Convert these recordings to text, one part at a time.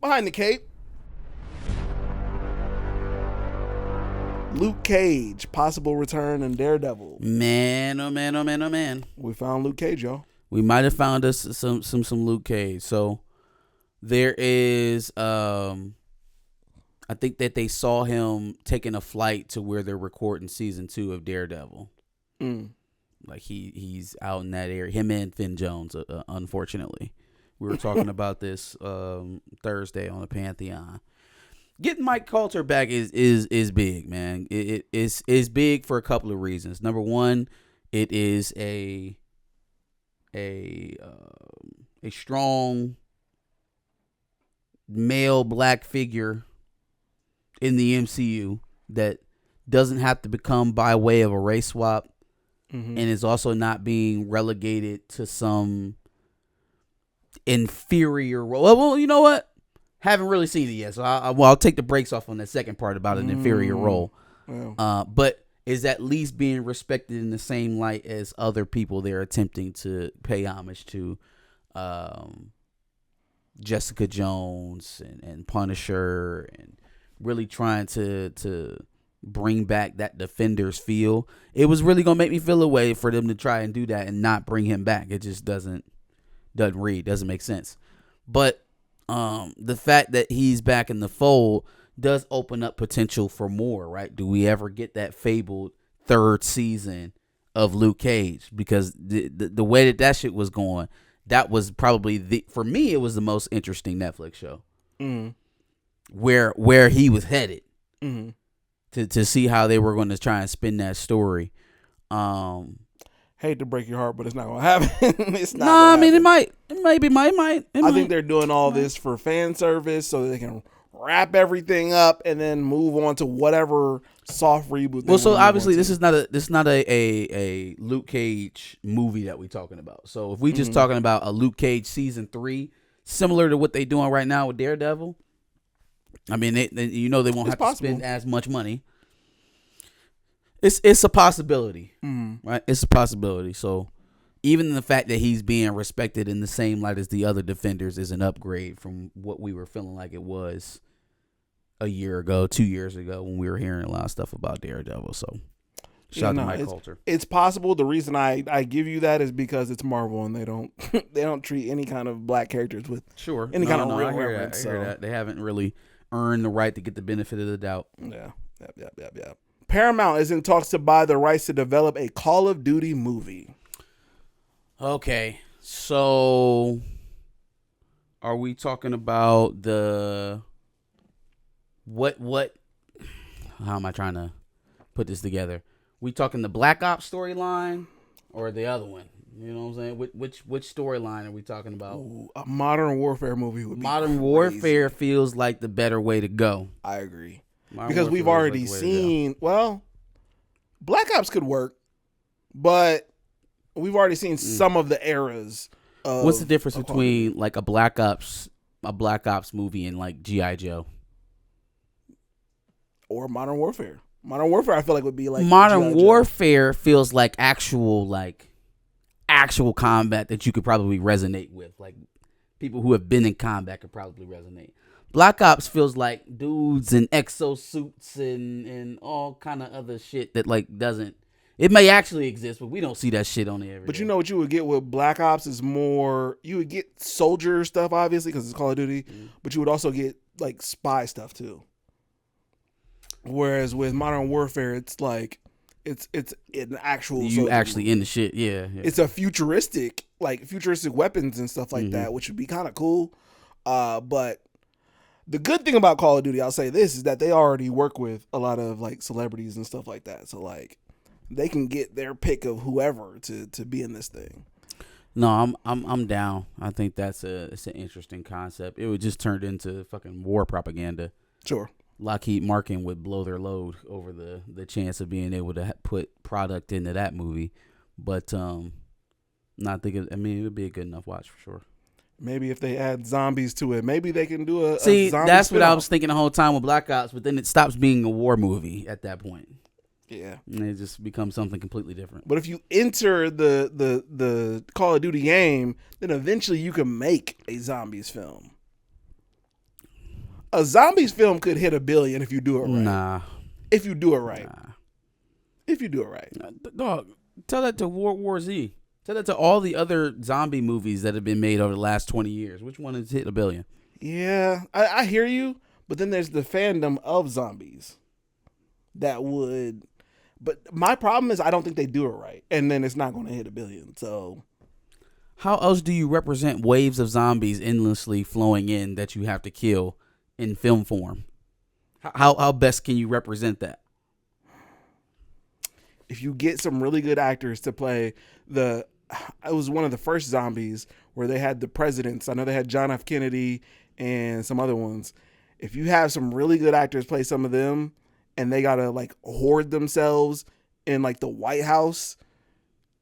Behind the cape. Luke Cage, possible return in Daredevil. Man, oh man, oh man, oh man. We found Luke Cage, y'all. We might have found us some Luke Cage. So there is, I think that they saw him taking a flight to where they're recording season 2 of Daredevil. Like he's out in that area. Him and Finn Jones, unfortunately. We were talking about this Thursday on the Pantheon. Getting Mike Coulter back is big, man. It is big for a couple of reasons. Number one, it is a strong male black figure in the MCU that doesn't have to become by way of a race swap, and is also not being relegated to some inferior role. Well, you know what? Haven't really seen it yet, so I'll take the brakes off on the second part about an inferior role. Yeah. But is at least being respected in the same light as other people they're attempting to pay homage to. Jessica Jones and Punisher, and really trying to bring back that Defenders feel. It was really gonna make me feel a way for them to try and do that and not bring him back. It just doesn't make sense. But the fact that he's back in the fold does open up potential for more, right? Do we ever get that fabled 3rd season of Luke Cage? Because the way that shit was going, that was probably for me, it was the most interesting Netflix show. Where he was headed, to see how they were going to try and spin that story. Hate to break your heart, but it's not gonna happen. It's not. No, I mean it might. I think they're doing all this for fan service so they can wrap everything up and then move on to whatever soft reboot. Well, so obviously this is not a Luke Cage movie that we're talking about. So if we just talking about a Luke Cage season 3, similar to what they're doing right now with Daredevil, I mean they won't have to spend as much money. It's a possibility, right? It's a possibility. So even the fact that he's being respected in the same light as the other Defenders is an upgrade from what we were feeling like it was a year ago, 2 years ago, when we were hearing a lot of stuff about Daredevil. So shout out to Mike Coulter. It's possible. The reason I give you that is because it's Marvel and they don't treat any kind of black characters with any kind of real reverence. I hear that. They haven't really earned the right to get the benefit of the doubt. Yeah. Yep. Paramount is in talks to buy the rights to develop a Call of Duty movie. Okay, so are we talking about the what? How am I trying to put this together? We talking the Black Ops storyline or the other one? You know what I'm saying? Which storyline are we talking about? Ooh, a Modern Warfare movie would be Modern Warfare feels like the better way to go. I agree. Because we've already seen, well, Black Ops could work, but we've already seen some of the eras. What's the difference between like a Black Ops movie and like G.I. Joe? Or Modern Warfare? Modern Warfare, I feel like would be like Modern Warfare feels like actual combat that you could probably resonate with. Like people who have been in combat could probably resonate. Black Ops feels like dudes in exosuits and all kind of other shit that like doesn't. It may actually exist, but we don't see that shit on there every But day. you know what you would get with Black Ops is more. You would get soldier stuff, obviously, because it's Call of Duty. But you would also get like spy stuff too. Whereas with Modern Warfare, it's like it's an actual. You actually in the shit, yeah. It's a futuristic weapons and stuff like that, which would be kind of cool. But the good thing about Call of Duty, I'll say this, is that they already work with a lot of like celebrities and stuff like that. So like they can get their pick of whoever to be in this thing. No, I'm down. I think it's an interesting concept. It would just turn into fucking war propaganda. Sure. Lockheed Martin would blow their load over the chance of being able to put product into that movie. But not thinking. I mean, it would be a good enough watch for sure. Maybe if they add zombies to it, maybe they can do a See, zombie that's what I spin-off. was thinking the whole time with Black Ops, but then it stops being a war movie at that point. Yeah. And it just becomes something completely different. But if you enter the Call of Duty game, then eventually you can make a zombies film. A zombies film could hit $1 billion if you do it right. Nah. If you do it right. Nah. If you do it right. Dog, tell that to World War Z. Tell that to all the other zombie movies that have been made over the last 20 years. Which one has hit $1 billion? Yeah, I hear you, but then there's the fandom of zombies that would. But my problem is I don't think they do it right, and then it's not going to hit $1 billion. So, how else do you represent waves of zombies endlessly flowing in that you have to kill in film form? How best can you represent that? If you get some really good actors to play it was one of the first zombies where they had the presidents. I know they had John F. Kennedy and some other ones. If you have some really good actors play some of them, and they gotta like hoard themselves in like the White House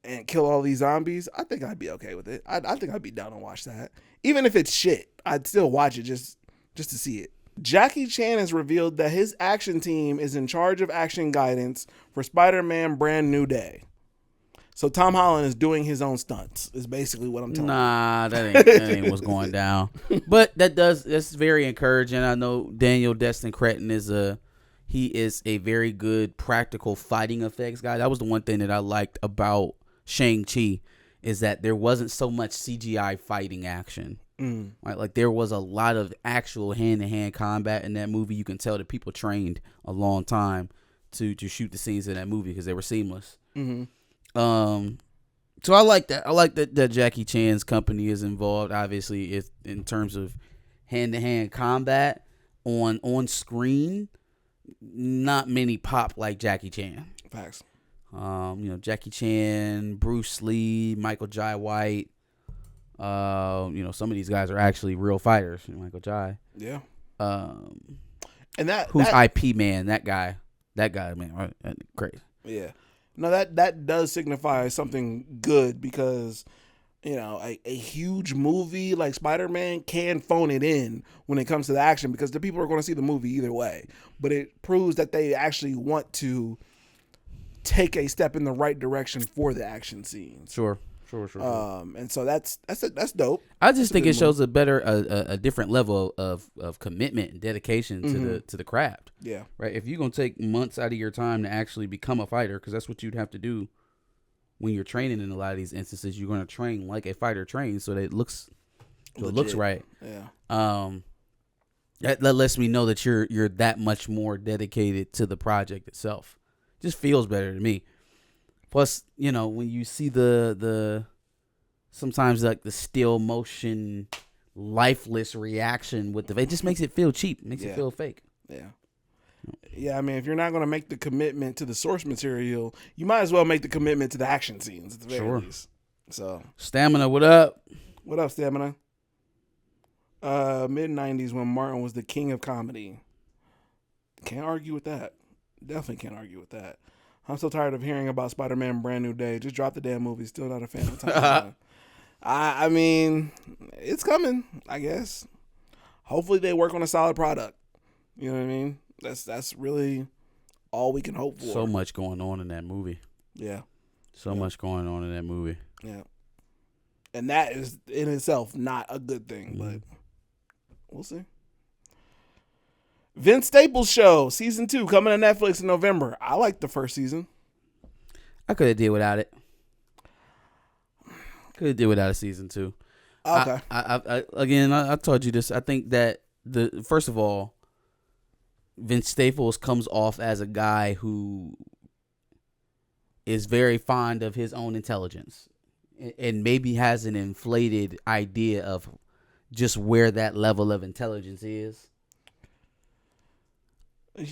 and kill all these zombies, I think I'd be okay with it. I think I'd be down to watch that. Even if it's shit, I'd still watch it just to see it. Jackie Chan has revealed that his action team is in charge of action guidance for Spider-Man Brand New Day. So Tom Holland is doing his own stunts, is basically what I'm telling you. Nah, that ain't what's going down. But that's very encouraging. I know Daniel Destin Cretton is a very good practical fighting effects guy. That was the one thing that I liked about Shang-Chi, is that there wasn't so much CGI fighting action. Right? Like there was a lot of actual hand-to-hand combat in that movie. You can tell that people trained a long time to shoot the scenes in that movie because they were seamless. Mm-hmm. So I like that. I like that Jackie Chan's company is involved. Obviously, it's in terms of hand-to-hand combat on screen. Not many pop like Jackie Chan. Facts. Jackie Chan, Bruce Lee, Michael Jai White. Some of these guys are actually real fighters. Michael Jai. Yeah. And who's IP man? That guy, man, right? Crazy. Yeah. No, that does signify something good because, a huge movie like Spider-Man can phone it in when it comes to the action because the people are going to see the movie either way. But it proves that they actually want to take a step in the right direction for the action scenes. Sure. And so that's dope. I just think it shows a different level of commitment and dedication to the craft. Yeah. Right. If you're gonna take months out of your time to actually become a fighter, because that's what you'd have to do when you're training in a lot of these instances, you're gonna train like a fighter trains, so that it looks right. Yeah. That lets me know that you're that much more dedicated to the project itself. Just feels better to me. Plus, when you see the sometimes like the still motion, lifeless reaction with it just makes it feel cheap. Makes it feel fake. Yeah. Yeah, I mean, if you're not going to make the commitment to the source material, you might as well make the commitment to the action scenes at the very least. So, Stamina, what up? What up, Stamina? Mid-90s when Martin was the king of comedy. Can't argue with that. Definitely can't argue with that. I'm so tired of hearing about Spider-Man Brand New Day. Just drop the damn movie. Still not a fan of Tom. I mean, it's coming, I guess. Hopefully they work on a solid product. You know what I mean? That's really all we can hope for. So much going on in that movie. Yeah. So much going on in that movie. Yeah. And that is in itself not a good thing, but we'll see. Vince Staples Show, Season 2, coming to Netflix in November. I liked the first season. I could have did without it. Could have did without a Season 2. Okay. I told you this. I think that first of all, Vince Staples comes off as a guy who is very fond of his own intelligence and maybe has an inflated idea of just where that level of intelligence is.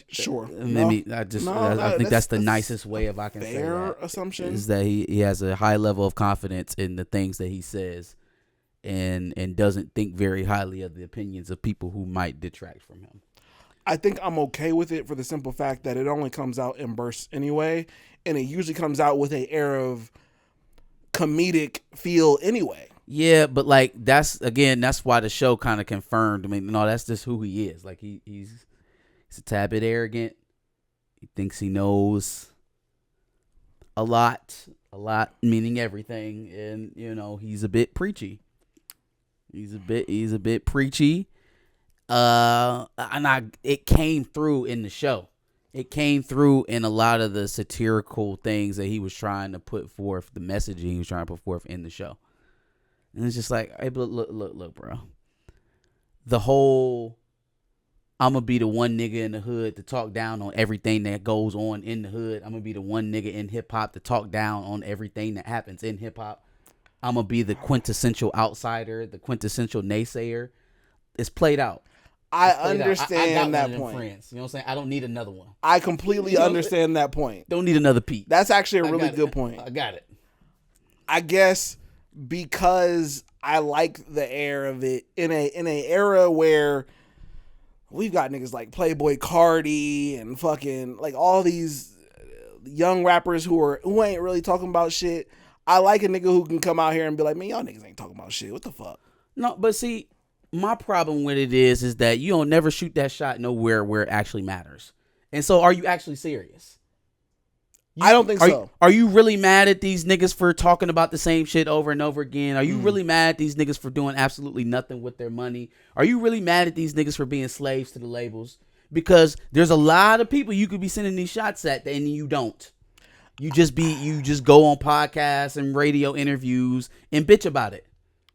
Sure. Maybe I think that's the nicest way of I can say that. Assumption is that he has a high level of confidence in the things that he says and doesn't think very highly of the opinions of people who might detract from him. I think I'm okay with it for the simple fact that it only comes out in bursts anyway, and it usually comes out with an air of comedic feel anyway. Yeah, but like that's why the show kind of confirmed. I mean, no, that's just who he is. Like he's a tad bit arrogant. He thinks he knows a lot meaning everything, and he's a bit preachy. He's a bit preachy. It came through in the show. It came through in a lot of the satirical things that he was trying to put forth, the messaging he was trying to put forth in the show. And it's just like, hey, look, bro. The whole, I'm going to be the one nigga in the hood to talk down on everything that goes on in the hood. I'm going to be the one nigga in hip-hop to talk down on everything that happens in hip-hop. I'm going to be the quintessential outsider, the quintessential naysayer. It's played out. I understand that point. Friends. You know what I'm saying? I don't need another one. I completely understand that point. Don't need another Pete. That's actually a really good point. I got it. I guess because I like the air of it in a era where we've got niggas like Playboy Cardi and fucking like all these young rappers who ain't really talking about shit. I like a nigga who can come out here and be like, man, y'all niggas ain't talking about shit. What the fuck? No, but see, my problem with it is that you don't never shoot that shot nowhere where it actually matters. And so are you actually serious? I don't think so. Are you really mad at these niggas for talking about the same shit over and over again? Are you really mad at these niggas for doing absolutely nothing with their money? Are you really mad at these niggas for being slaves to the labels? Because there's a lot of people you could be sending these shots at and you don't. You just go on podcasts and radio interviews and bitch about it.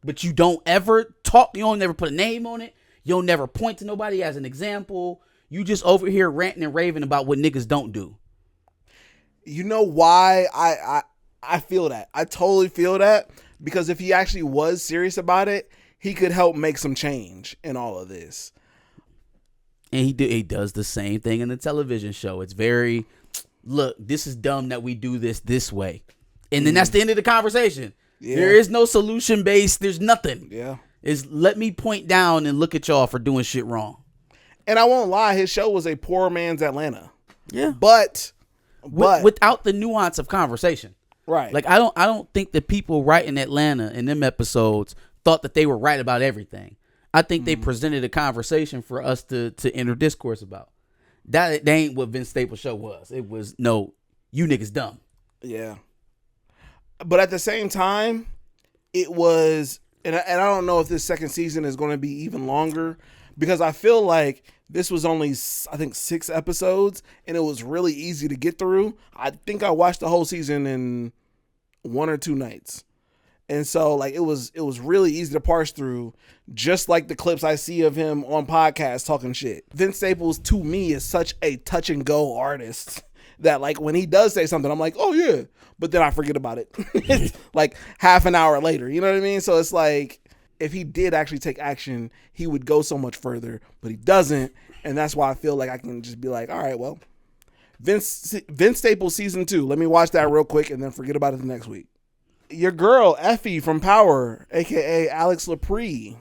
But you don't ever talk. You don't never put a name on it. You don't never point to nobody as an example. You just over here ranting and raving about what niggas don't do. You know why I feel that? I totally feel that. Because if he actually was serious about it, he could help make some change in all of this. And he does the same thing in the television show. It's very, look, this is dumb that we do this way. And then that's the end of the conversation. Yeah. There is no solution based. There's nothing. Yeah. It's let me point down and look at y'all for doing shit wrong. And I won't lie, his show was a poor man's Atlanta. Yeah. But without the nuance of conversation. Right. Like I don't think the people writing Atlanta in them episodes thought that they were right about everything. I think they presented a conversation for us to enter discourse about. That ain't what Vince Staples' show was. It was, no, you niggas dumb. Yeah. But at the same time, it was, and I don't know if this second season is going to be even longer, because I feel like this was only, I think, 6 episodes, and it was really easy to get through. I think I watched the whole season in 1 or 2 nights. And so, like, it was really easy to parse through, just like the clips I see of him on podcasts talking shit. Vince Staples, to me, is such a touch-and-go artist that, like, when he does say something, I'm like, oh, yeah. But then I forget about it. Like, half an hour later. You know what I mean? So it's like, if he did actually take action, he would go so much further. But he doesn't. And that's why I feel like I can just be like, all right, well, Vince Staples season 2. Let me watch that real quick and then forget about it the next week. Your girl, Effie from Power, a.k.a. Alex Lepre,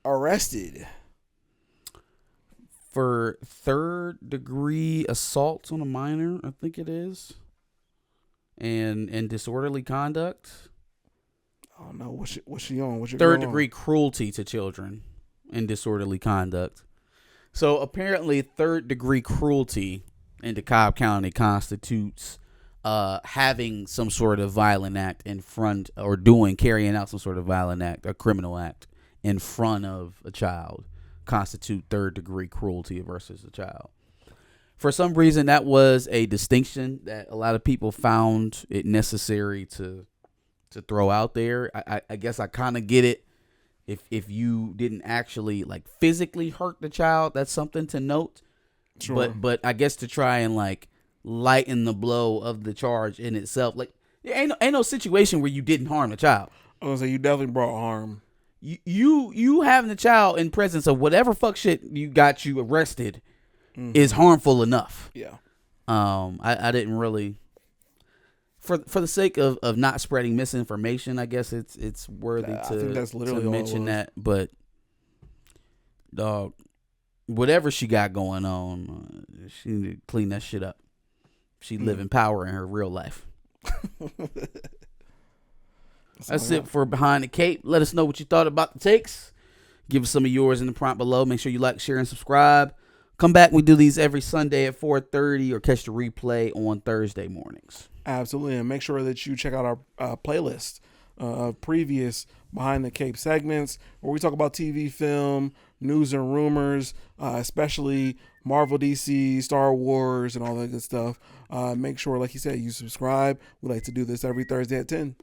arrested for 3rd-degree assault on a minor, I think it is, and disorderly conduct. Oh no, what's she on? What's your 3rd-degree cruelty to children and disorderly conduct. So apparently, 3rd-degree cruelty in DeKalb County constitutes having some sort of violent act in front, or carrying out some sort of violent act, a criminal act in front of a child, constitute 3rd-degree cruelty versus a child. For some reason, that was a distinction that a lot of people found it necessary to throw out there. I guess I kind of get it. If you didn't actually like physically hurt the child, that's something to note. Sure. But I guess to try and like lighten the blow of the charge in itself, like there ain't no situation where you didn't harm the child. I was gonna say you definitely brought harm. You having the child in presence of whatever fuck shit you got you arrested is harmful enough. Yeah. I didn't really, for the sake of not spreading misinformation, I guess it's worthy I think that's literally to mention that. But dog, whatever she got going on, she need to clean that shit up. She living power in her real life. That's it for Behind the Cape. Let us know what you thought about the takes. Give us some of yours in the prompt below. Make sure you like, share, and subscribe. Come back. We do these every Sunday at 4:30 or catch the replay on Thursday mornings. Absolutely. And make sure that you check out our playlist. of previous Behind the Cape segments where we talk about TV, film, news and rumors, especially Marvel, DC, Star Wars, and all that good stuff. Make sure, like you said, you subscribe. We like to do this every Thursday at 10.